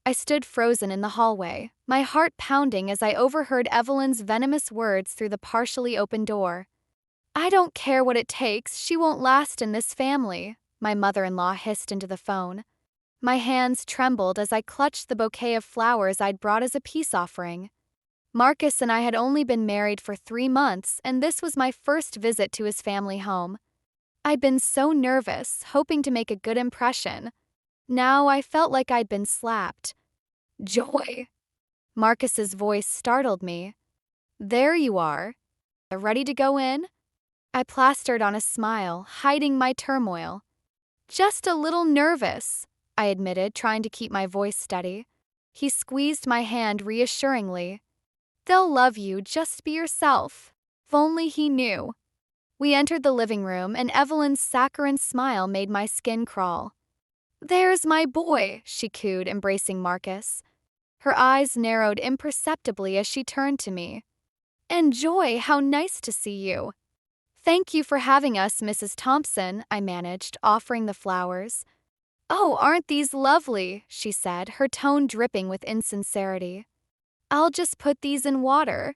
I stood frozen in the hallway, my heart pounding as I overheard Evelyn's venomous words through the partially open door. "I don't care what it takes, she won't last in this family," my mother-in-law hissed into the phone. My hands trembled as I clutched the bouquet of flowers I'd brought as a peace offering. Marcus and I had only been married for 3 months, and this was my first visit to his family home. I'd been so nervous, hoping to make a good impression. Now I felt like I'd been slapped. "Joy!" Marcus's voice startled me. "There you are. Ready to go in?" I plastered on a smile, hiding my turmoil. "Just a little nervous," I admitted, trying to keep my voice steady. He squeezed my hand reassuringly. "They'll love you, just be yourself." If only he knew. We entered the living room, and Evelyn's saccharine smile made my skin crawl. "There's my boy," she cooed, embracing Marcus. Her eyes narrowed imperceptibly as she turned to me. "And Joy, how nice to see you." "Thank you for having us, Mrs. Thompson," I managed, offering the flowers. "Oh, aren't these lovely?" she said, her tone dripping with insincerity. "I'll just put these in water."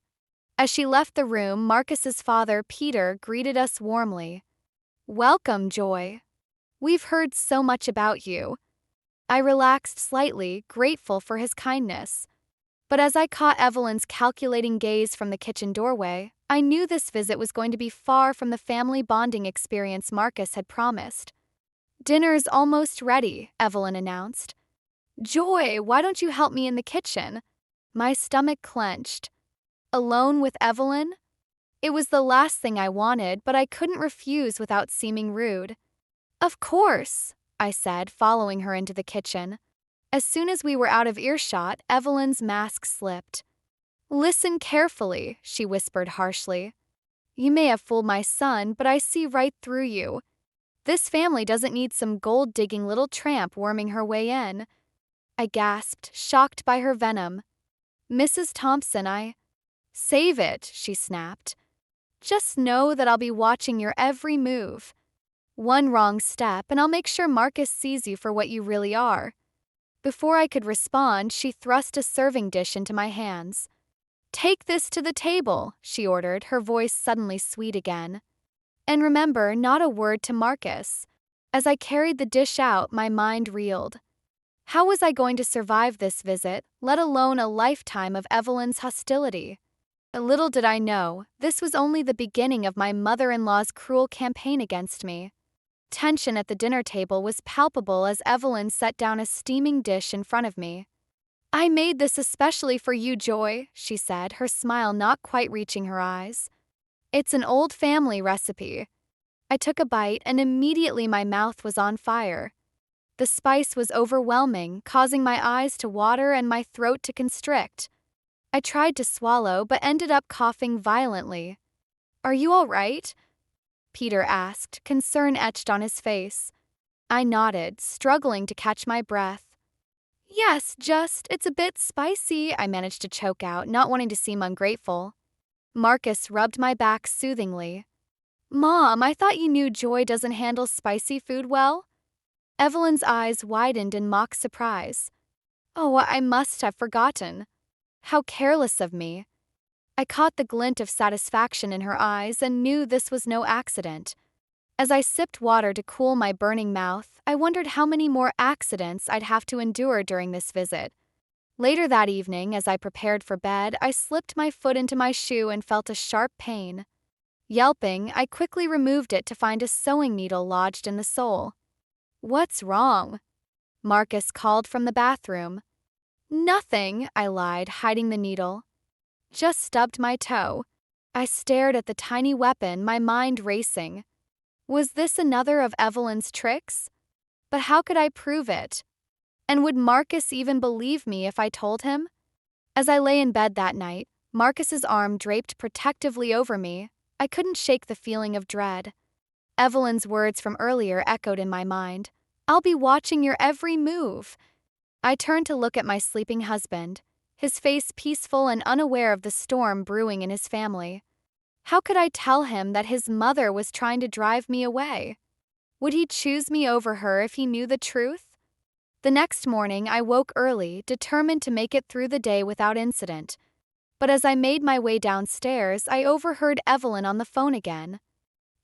As she left the room, Marcus's father, Peter, greeted us warmly. "Welcome, Joy. We've heard so much about you." I relaxed slightly, grateful for his kindness. But as I caught Evelyn's calculating gaze from the kitchen doorway, I knew this visit was going to be far from the family bonding experience Marcus had promised. "Dinner's almost ready," Evelyn announced. "Joy, why don't you help me in the kitchen?" My stomach clenched. Alone with Evelyn? It was the last thing I wanted, but I couldn't refuse without seeming rude. "Of course," I said, following her into the kitchen. As soon as we were out of earshot, Evelyn's mask slipped. "Listen carefully," she whispered harshly. "You may have fooled my son, but I see right through you. This family doesn't need some gold-digging little tramp worming her way in." I gasped, shocked by her venom. "Mrs. Thompson, Save it," she snapped. "Just know that I'll be watching your every move. One wrong step, and I'll make sure Marcus sees you for what you really are." Before I could respond, she thrust a serving dish into my hands. "Take this to the table," she ordered, her voice suddenly sweet again. "And remember, not a word to Marcus." As I carried the dish out, my mind reeled. How was I going to survive this visit, let alone a lifetime of Evelyn's hostility? Little did I know, this was only the beginning of my mother-in-law's cruel campaign against me. Tension at the dinner table was palpable as Evelyn set down a steaming dish in front of me. "I made this especially for you, Joy," she said, her smile not quite reaching her eyes. "It's an old family recipe." I took a bite, and immediately my mouth was on fire. The spice was overwhelming, causing my eyes to water and my throat to constrict. I tried to swallow, but ended up coughing violently. "Are you all right?" Peter asked, concern etched on his face. I nodded, struggling to catch my breath. "Yes, it's a bit spicy," I managed to choke out, not wanting to seem ungrateful. Marcus rubbed my back soothingly. "Mom, I thought you knew Joy doesn't handle spicy food well?" Evelyn's eyes widened in mock surprise. "Oh, I must have forgotten. How careless of me." I caught the glint of satisfaction in her eyes and knew this was no accident. As I sipped water to cool my burning mouth, I wondered how many more accidents I'd have to endure during this visit. Later that evening, as I prepared for bed, I slipped my foot into my shoe and felt a sharp pain. Yelping, I quickly removed it to find a sewing needle lodged in the sole. "What's wrong?" Marcus called from the bathroom. "Nothing," I lied, hiding the needle. "Just stubbed my toe." I stared at the tiny weapon, my mind racing. Was this another of Evelyn's tricks? But how could I prove it? And would Marcus even believe me if I told him? As I lay in bed that night, Marcus's arm draped protectively over me, I couldn't shake the feeling of dread. Evelyn's words from earlier echoed in my mind. "I'll be watching your every move." I turned to look at my sleeping husband, his face peaceful and unaware of the storm brewing in his family. How could I tell him that his mother was trying to drive me away? Would he choose me over her if he knew the truth? The next morning, I woke early, determined to make it through the day without incident. But as I made my way downstairs, I overheard Evelyn on the phone again.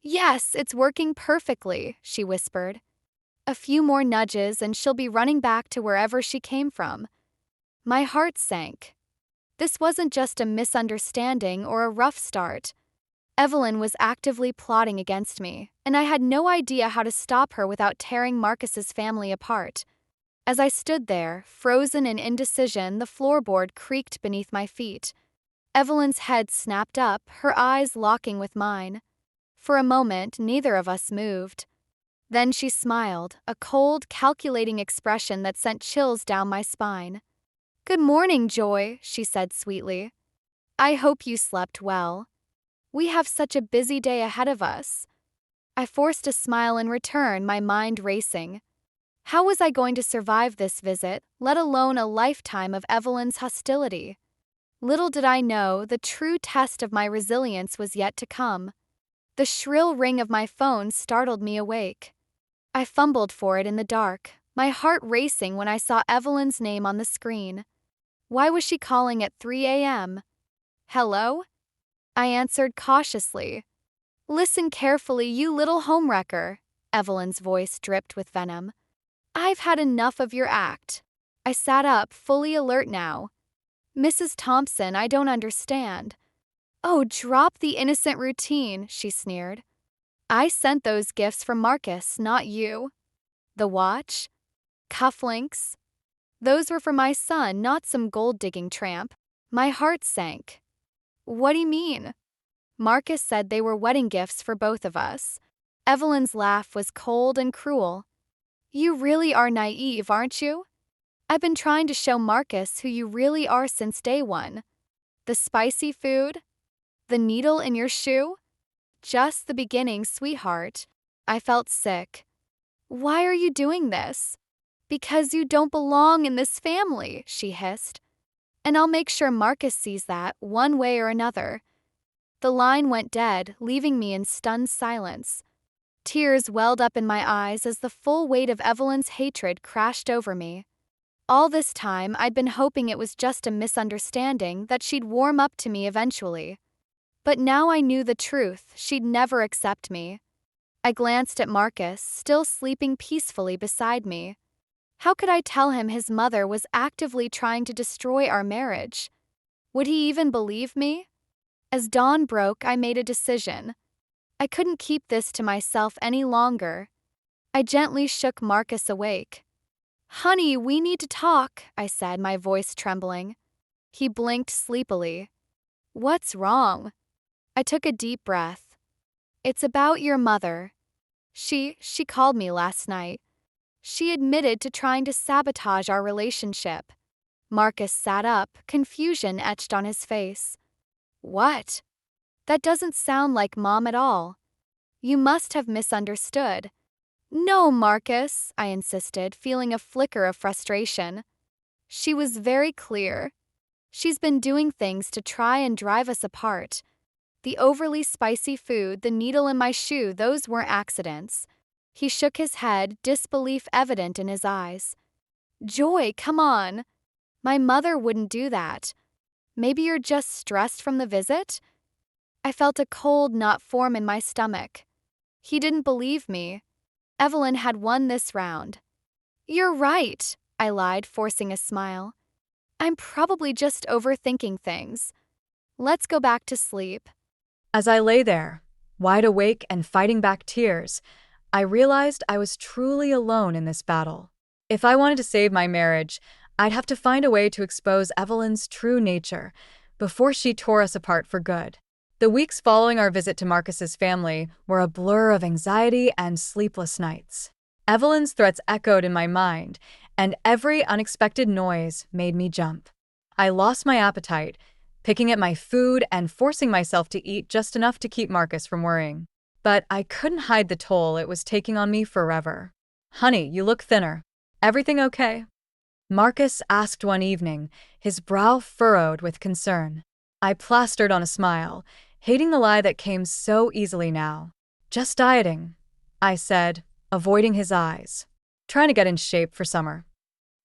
"Yes, it's working perfectly," she whispered. "A few more nudges and she'll be running back to wherever she came from." My heart sank. This wasn't just a misunderstanding or a rough start. Evelyn was actively plotting against me, and I had no idea how to stop her without tearing Marcus's family apart. As I stood there, frozen in indecision, the floorboard creaked beneath my feet. Evelyn's head snapped up, her eyes locking with mine. For a moment, neither of us moved. Then she smiled, a cold, calculating expression that sent chills down my spine. "Good morning, Joy," she said sweetly. "I hope you slept well. We have such a busy day ahead of us." I forced a smile in return, my mind racing. How was I going to survive this visit, let alone a lifetime of Evelyn's hostility? Little did I know, the true test of my resilience was yet to come. The shrill ring of my phone startled me awake. I fumbled for it in the dark, my heart racing when I saw Evelyn's name on the screen. Why was she calling at 3 a.m.? "Hello?" I answered cautiously. "Listen carefully, you little homewrecker." Evelyn's voice dripped with venom. "I've had enough of your act." I sat up, fully alert now. "Mrs. Thompson, I don't understand." "Oh, drop the innocent routine," she sneered. "I sent those gifts from Marcus, not you." "The watch? Cufflinks? Those were for my son, not some gold-digging tramp." My heart sank. "What do you mean?" "Marcus said they were wedding gifts for both of us." Evelyn's laugh was cold and cruel. "You really are naive, aren't you? I've been trying to show Marcus who you really are since day one. The spicy food? The needle in your shoe? Just the beginning, sweetheart." I felt sick. "Why are you doing this?" "Because you don't belong in this family," she hissed. "And I'll make sure Marcus sees that, one way or another." The line went dead, leaving me in stunned silence. Tears welled up in my eyes as the full weight of Evelyn's hatred crashed over me. All this time, I'd been hoping it was just a misunderstanding, that she'd warm up to me eventually. But now I knew the truth, she'd never accept me. I glanced at Marcus, still sleeping peacefully beside me. How could I tell him his mother was actively trying to destroy our marriage? Would he even believe me? As dawn broke, I made a decision. I couldn't keep this to myself any longer. I gently shook Marcus awake. "Honey, we need to talk," I said, my voice trembling. He blinked sleepily. "What's wrong?" I took a deep breath. "It's about your mother. She called me last night. She admitted to trying to sabotage our relationship." Marcus sat up, confusion etched on his face. "What? That doesn't sound like Mom at all. You must have misunderstood." "No, Marcus," I insisted, feeling a flicker of frustration. "She was very clear. She's been doing things to try and drive us apart. The overly spicy food, the needle in my shoe, those weren't accidents." He shook his head, disbelief evident in his eyes. "Joy, come on. My mother wouldn't do that. Maybe you're just stressed from the visit?" I felt a cold knot form in my stomach. He didn't believe me. Evelyn had won this round. "You're right," I lied, forcing a smile. "I'm probably just overthinking things. Let's go back to sleep." As I lay there, wide awake and fighting back tears, I realized I was truly alone in this battle. If I wanted to save my marriage, I'd have to find a way to expose Evelyn's true nature before she tore us apart for good. The weeks following our visit to Marcus's family were a blur of anxiety and sleepless nights. Evelyn's threats echoed in my mind, and every unexpected noise made me jump. I lost my appetite, picking at my food and forcing myself to eat just enough to keep Marcus from worrying. But I couldn't hide the toll it was taking on me forever. "Honey, you look thinner. Everything okay?" Marcus asked one evening, his brow furrowed with concern. I plastered on a smile, hating the lie that came so easily now. "Just dieting," I said, avoiding his eyes. "Trying to get in shape for summer."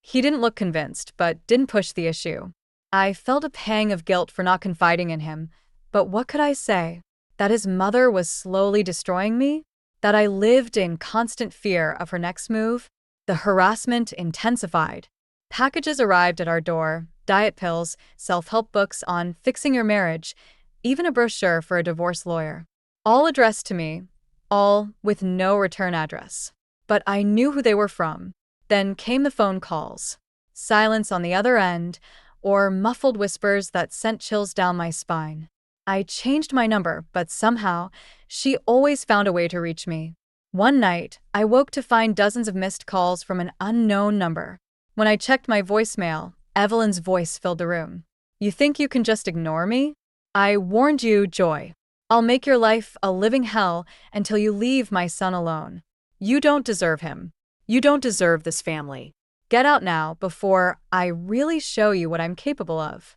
He didn't look convinced, but didn't push the issue. I felt a pang of guilt for not confiding in him, but what could I say? That his mother was slowly destroying me? That I lived in constant fear of her next move? The harassment intensified. Packages arrived at our door, diet pills, self-help books on fixing your marriage, even a brochure for a divorce lawyer. All addressed to me, all with no return address. But I knew who they were from. Then came the phone calls. Silence on the other end, or muffled whispers that sent chills down my spine. I changed my number, but somehow, she always found a way to reach me. One night, I woke to find dozens of missed calls from an unknown number. When I checked my voicemail, Evelyn's voice filled the room. "You think you can just ignore me? I warned you, Joy. I'll make your life a living hell until you leave my son alone. You don't deserve him. You don't deserve this family. Get out now before I really show you what I'm capable of."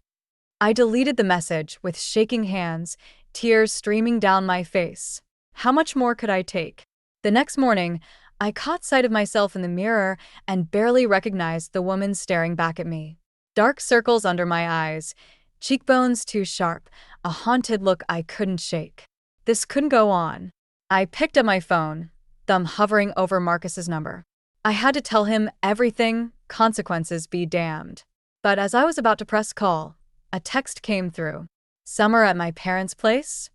I deleted the message with shaking hands, tears streaming down my face. How much more could I take? The next morning, I caught sight of myself in the mirror and barely recognized the woman staring back at me. Dark circles under my eyes, cheekbones too sharp, a haunted look I couldn't shake. This couldn't go on. I picked up my phone, thumb hovering over Marcus's number. I had to tell him everything, consequences be damned. But as I was about to press call, a text came through. "Summer at my parents' place?"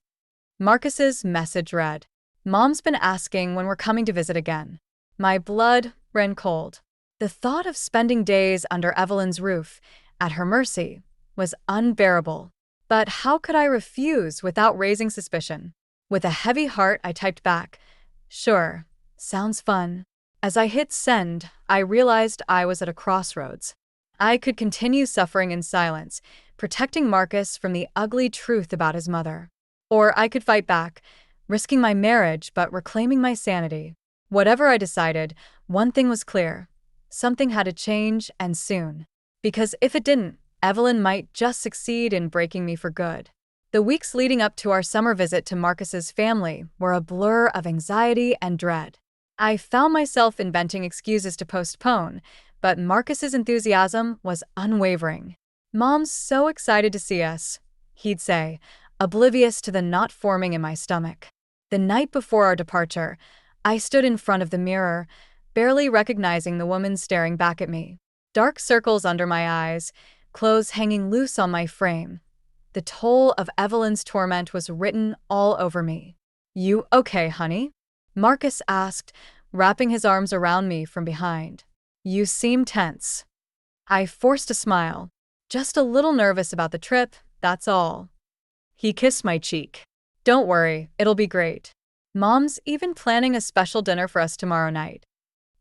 Marcus's message read, "Mom's been asking when we're coming to visit again." My blood ran cold. The thought of spending days under Evelyn's roof, at her mercy, was unbearable. But how could I refuse without raising suspicion? With a heavy heart, I typed back, "Sure, sounds fun." As I hit send, I realized I was at a crossroads. I could continue suffering in silence, protecting Marcus from the ugly truth about his mother. Or I could fight back, risking my marriage but reclaiming my sanity. Whatever I decided, one thing was clear. Something had to change, and soon. Because if it didn't, Evelyn might just succeed in breaking me for good. The weeks leading up to our summer visit to Marcus's family were a blur of anxiety and dread. I found myself inventing excuses to postpone, but Marcus's enthusiasm was unwavering. "Mom's so excited to see us," he'd say, oblivious to the knot forming in my stomach. The night before our departure, I stood in front of the mirror, barely recognizing the woman staring back at me. Dark circles under my eyes, clothes hanging loose on my frame. The toll of Evelyn's torment was written all over me. "You okay, honey?" Marcus asked, wrapping his arms around me from behind. "You seem tense." I forced a smile. "Just a little nervous about the trip, that's all." He kissed my cheek. "Don't worry, it'll be great. Mom's even planning a special dinner for us tomorrow night."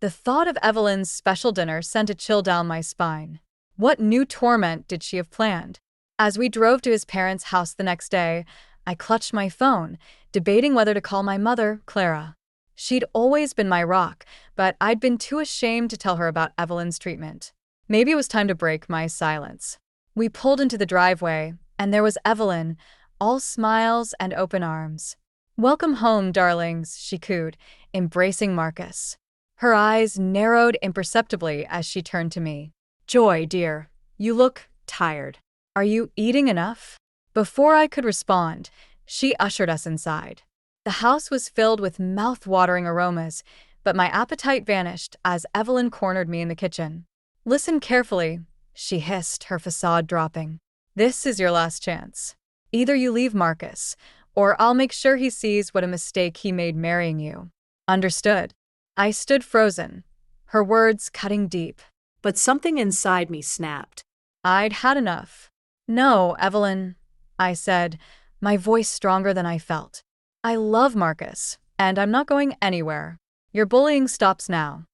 The thought of Evelyn's special dinner sent a chill down my spine. What new torment did she have planned? As we drove to his parents' house the next day, I clutched my phone, debating whether to call my mother, Clara. She'd always been my rock, but I'd been too ashamed to tell her about Evelyn's treatment. Maybe it was time to break my silence. We pulled into the driveway, and there was Evelyn, all smiles and open arms. "Welcome home, darlings," she cooed, embracing Marcus. Her eyes narrowed imperceptibly as she turned to me. "Joy, dear, you look tired. Are you eating enough?" Before I could respond, she ushered us inside. The house was filled with mouth-watering aromas, but my appetite vanished as Evelyn cornered me in the kitchen. "Listen carefully," she hissed, her facade dropping. "This is your last chance. Either you leave Marcus, or I'll make sure he sees what a mistake he made marrying you. Understood?" I stood frozen, her words cutting deep. But something inside me snapped. I'd had enough. "No, Evelyn," I said, my voice stronger than I felt. "I love Marcus, and I'm not going anywhere. Your bullying stops now."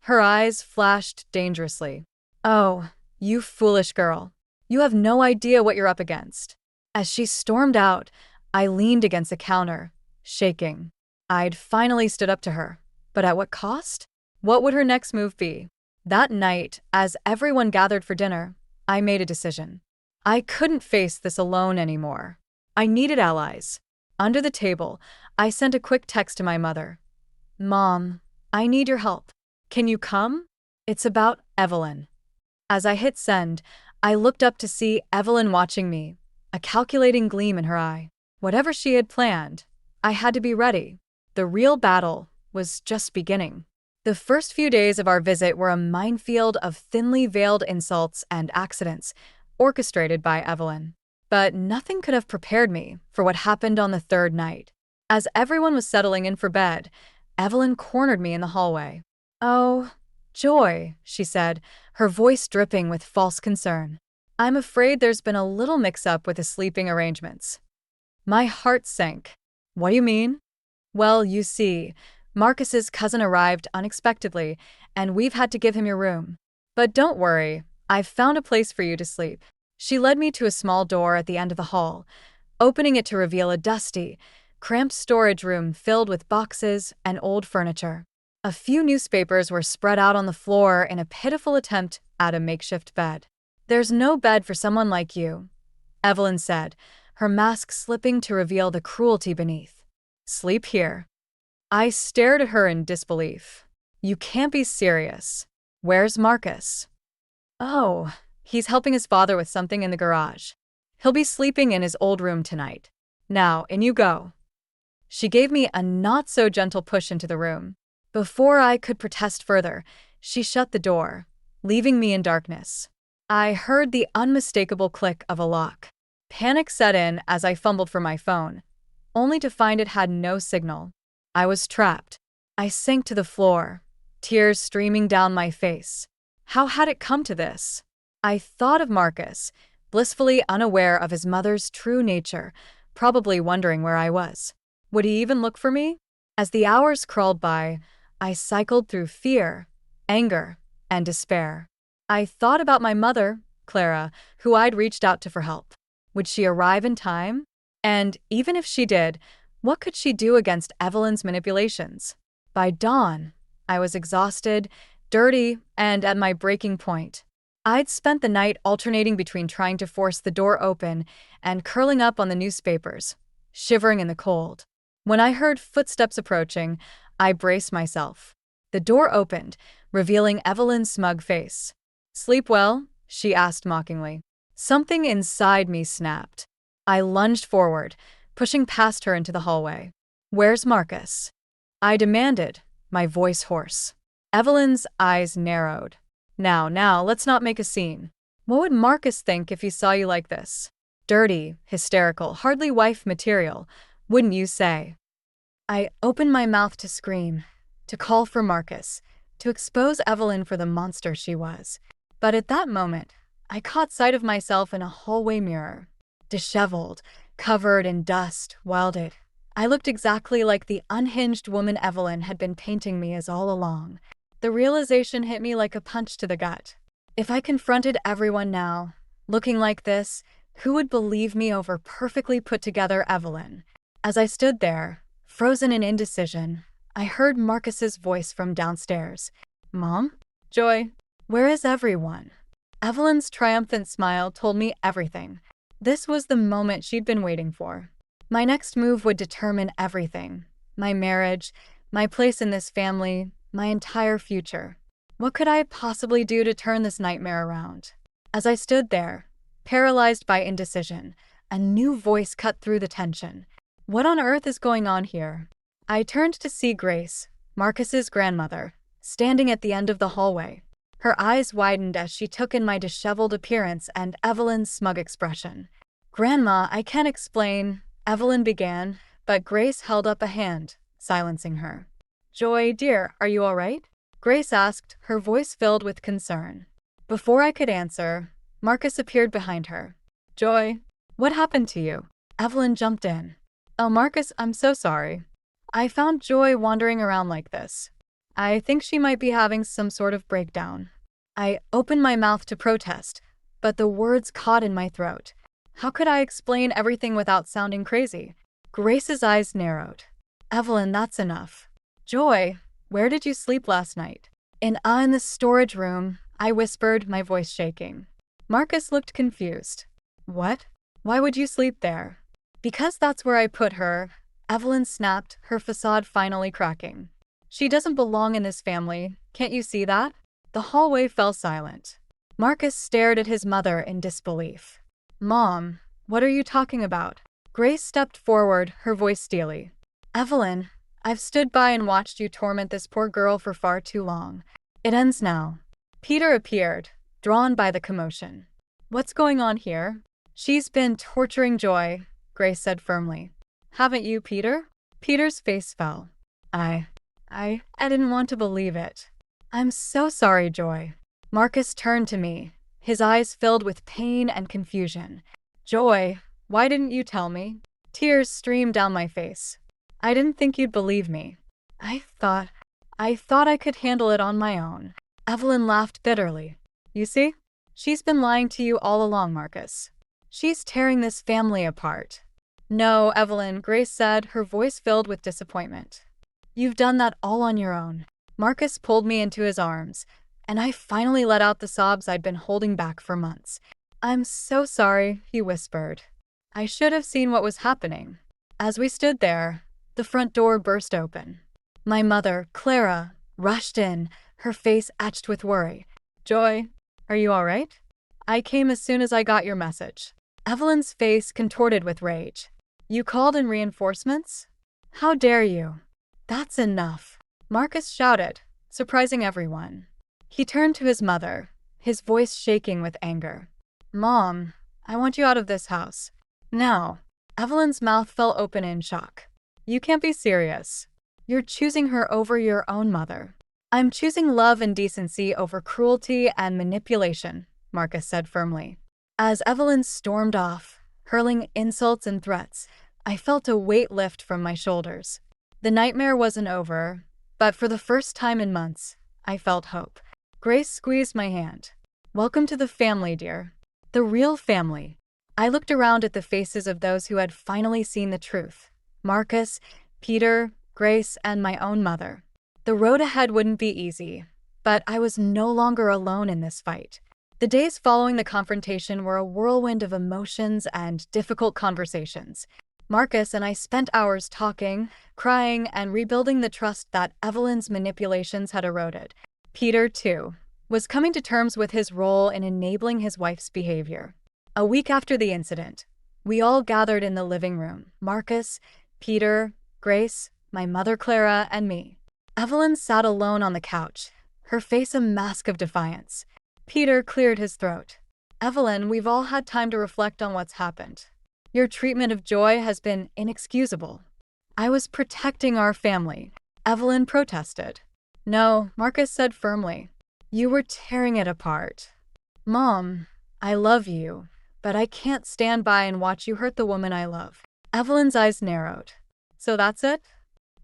Her eyes flashed dangerously. "Oh, you foolish girl. You have no idea what you're up against." As she stormed out, I leaned against the counter, shaking. I'd finally stood up to her. But at what cost? What would her next move be? That night, as everyone gathered for dinner, I made a decision. I couldn't face this alone anymore. I needed allies. Under the table, I sent a quick text to my mother. "Mom, I need your help. Can you come? It's about Evelyn." As I hit send, I looked up to see Evelyn watching me, a calculating gleam in her eye. Whatever she had planned, I had to be ready. The real battle was just beginning. The first few days of our visit were a minefield of thinly veiled insults and accidents, orchestrated by Evelyn. But nothing could have prepared me for what happened on the third night. As everyone was settling in for bed, Evelyn cornered me in the hallway. "Oh, Joy," she said, her voice dripping with false concern. "I'm afraid there's been a little mix-up with the sleeping arrangements." My heart sank. "What do you mean?" "Well, you see, Marcus's cousin arrived unexpectedly, and we've had to give him your room. But don't worry, I've found a place for you to sleep." She led me to a small door at the end of the hall, opening it to reveal a dusty, cramped storage room filled with boxes and old furniture. A few newspapers were spread out on the floor in a pitiful attempt at a makeshift bed. "There's no bed for someone like you," Evelyn said, her mask slipping to reveal the cruelty beneath. "Sleep here." I stared at her in disbelief. "You can't be serious. Where's Marcus?" "Oh, he's helping his father with something in the garage. He'll be sleeping in his old room tonight. Now, in you go." She gave me a not-so-gentle push into the room. Before I could protest further, she shut the door, leaving me in darkness. I heard the unmistakable click of a lock. Panic set in as I fumbled for my phone, only to find it had no signal. I was trapped. I sank to the floor, tears streaming down my face. How had it come to this? I thought of Marcus, blissfully unaware of his mother's true nature, probably wondering where I was. Would he even look for me? As the hours crawled by, I cycled through fear, anger, and despair. I thought about my mother, Clara, who I'd reached out to for help. Would she arrive in time? And even if she did, what could she do against Evelyn's manipulations? By dawn, I was exhausted, dirty, and at my breaking point. I'd spent the night alternating between trying to force the door open and curling up on the newspapers, shivering in the cold. When I heard footsteps approaching, I braced myself. The door opened, revealing Evelyn's smug face. "Sleep well?" she asked mockingly. Something inside me snapped. I lunged forward, pushing past her into the hallway. "Where's Marcus?" I demanded, my voice hoarse. Evelyn's eyes narrowed. Now, let's not make a scene. What would Marcus think if he saw you like this? Dirty, hysterical, hardly wife material, wouldn't you say?" I opened my mouth to scream, to call for Marcus, to expose Evelyn for the monster she was. But at that moment, I caught sight of myself in a hallway mirror. Disheveled, covered in dust, wilded. I looked exactly like the unhinged woman Evelyn had been painting me as all along. The realization hit me like a punch to the gut. If I confronted everyone now, looking like this, who would believe me over perfectly put-together Evelyn? As I stood there, frozen in indecision, I heard Marcus's voice from downstairs. "Mom? Joy? Where is everyone?" Evelyn's triumphant smile told me everything. This was the moment she'd been waiting for. My next move would determine everything. My marriage, my place in this family, my entire future. What could I possibly do to turn this nightmare around? As I stood there, paralyzed by indecision, a new voice cut through the tension. What on earth is going on here? I turned to see Grace, Marcus's grandmother, standing at the end of the hallway. Her eyes widened as she took in my disheveled appearance and Evelyn's smug expression. "Grandma, I can't explain," Evelyn began, but Grace held up a hand, silencing her. "Joy, dear, are you all right?" Grace asked, her voice filled with concern. Before I could answer, Marcus appeared behind her. "Joy, what happened to you?" Evelyn jumped in. "Oh, Marcus, I'm so sorry. I found Joy wandering around like this. I think she might be having some sort of breakdown." I opened my mouth to protest, but the words caught in my throat. How could I explain everything without sounding crazy? Grace's eyes narrowed. "Evelyn, that's enough. Joy, where did you sleep last night?" In the storage room," I whispered, my voice shaking. Marcus looked confused. "What? Why would you sleep there?" "Because that's where I put her," Evelyn snapped, her facade finally cracking. "She doesn't belong in this family. Can't you see that?" The hallway fell silent. Marcus stared at his mother in disbelief. Mom, what are you talking about? Grace stepped forward, her voice steely. Evelyn, I've stood by and watched you torment this poor girl for far too long. It ends now. Peter appeared, drawn by the commotion. What's going on here? She's been torturing Joy, Grace said firmly. Haven't you, Peter? Peter's face fell. I didn't want to believe it. I'm so sorry, Joy. Marcus turned to me, his eyes filled with pain and confusion. Joy, why didn't you tell me? Tears streamed down my face. I didn't think you'd believe me. I thought I could handle it on my own. Evelyn laughed bitterly. You see? She's been lying to you all along, Marcus. She's tearing this family apart. No, Evelyn, Grace said, her voice filled with disappointment. You've done that all on your own. Marcus pulled me into his arms, and I finally let out the sobs I'd been holding back for months. I'm so sorry, he whispered. I should have seen what was happening. As we stood there, the front door burst open. My mother, Clara, rushed in, her face etched with worry. Joy, are you all right? I came as soon as I got your message. Evelyn's face contorted with rage. You called in reinforcements? How dare you? That's enough, Marcus shouted, surprising everyone. He turned to his mother, his voice shaking with anger. Mom, I want you out of this house. Now. Evelyn's mouth fell open in shock. You can't be serious. You're choosing her over your own mother. I'm choosing love and decency over cruelty and manipulation, Marcus said firmly. As Evelyn stormed off, hurling insults and threats, I felt a weight lift from my shoulders. The nightmare wasn't over, but for the first time in months, I felt hope. Grace squeezed my hand. Welcome to the family, dear. The real family. I looked around at the faces of those who had finally seen the truth. Marcus, Peter, Grace, and my own mother. The road ahead wouldn't be easy, but I was no longer alone in this fight. The days following the confrontation were a whirlwind of emotions and difficult conversations. Marcus and I spent hours talking, crying, and rebuilding the trust that Evelyn's manipulations had eroded. Peter, too, was coming to terms with his role in enabling his wife's behavior. A week after the incident, we all gathered in the living room. Marcus, Peter, Grace, my mother Clara, and me. Evelyn sat alone on the couch, her face a mask of defiance. Peter cleared his throat. Evelyn, we've all had time to reflect on what's happened. Your treatment of Joy has been inexcusable. I was protecting our family. Evelyn protested. No, Marcus said firmly. You were tearing it apart. Mom, I love you, but I can't stand by and watch you hurt the woman I love. Evelyn's eyes narrowed. So that's it?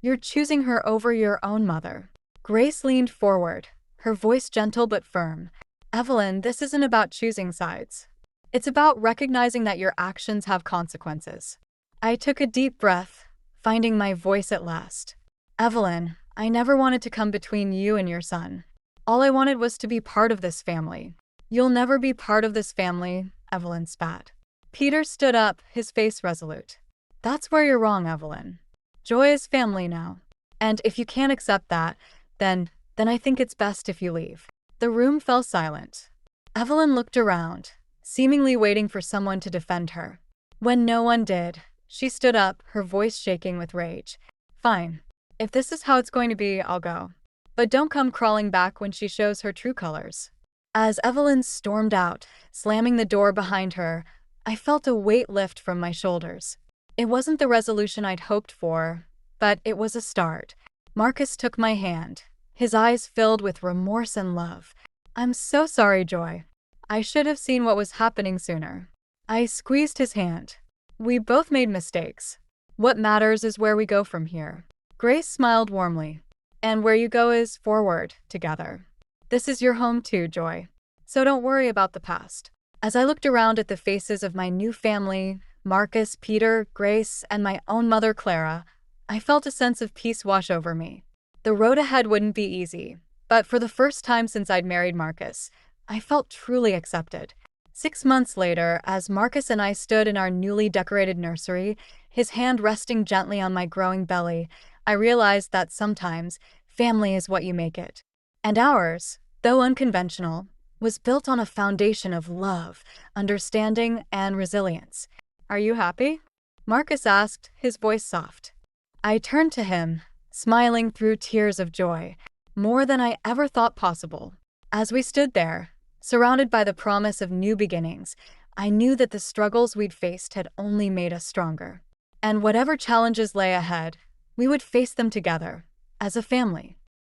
You're choosing her over your own mother. Grace leaned forward, her voice gentle but firm. Evelyn, this isn't about choosing sides. It's about recognizing that your actions have consequences. I took a deep breath, finding my voice at last. Evelyn, I never wanted to come between you and your son. All I wanted was to be part of this family. You'll never be part of this family, Evelyn spat. Peter stood up, his face resolute. That's where you're wrong, Evelyn. Joy is family now. And if you can't accept that, then I think it's best if you leave. The room fell silent. Evelyn looked around, seemingly waiting for someone to defend her. When no one did, she stood up, her voice shaking with rage. Fine. If this is how it's going to be, I'll go. But don't come crawling back when she shows her true colors. As Evelyn stormed out, slamming the door behind her, I felt a weight lift from my shoulders. It wasn't the resolution I'd hoped for, but it was a start. Marcus took my hand, his eyes filled with remorse and love. I'm so sorry, Joy. I should have seen what was happening sooner. I squeezed his hand. We both made mistakes. What matters is where we go from here. Grace smiled warmly. And where you go is forward, together. This is your home too, Joy. So don't worry about the past. As I looked around at the faces of my new family, Marcus, Peter, Grace, and my own mother Clara, I felt a sense of peace wash over me. The road ahead wouldn't be easy, but for the first time since I'd married Marcus, I felt truly accepted. 6 months later, as Marcus and I stood in our newly decorated nursery, his hand resting gently on my growing belly, I realized that sometimes family is what you make it. And ours, though unconventional, was built on a foundation of love, understanding, and resilience. "Are you happy?" Marcus asked, his voice soft. I turned to him, smiling through tears of joy, more than I ever thought possible. As we stood there, surrounded by the promise of new beginnings, I knew that the struggles we'd faced had only made us stronger. And whatever challenges lay ahead, we would face them together, as a family.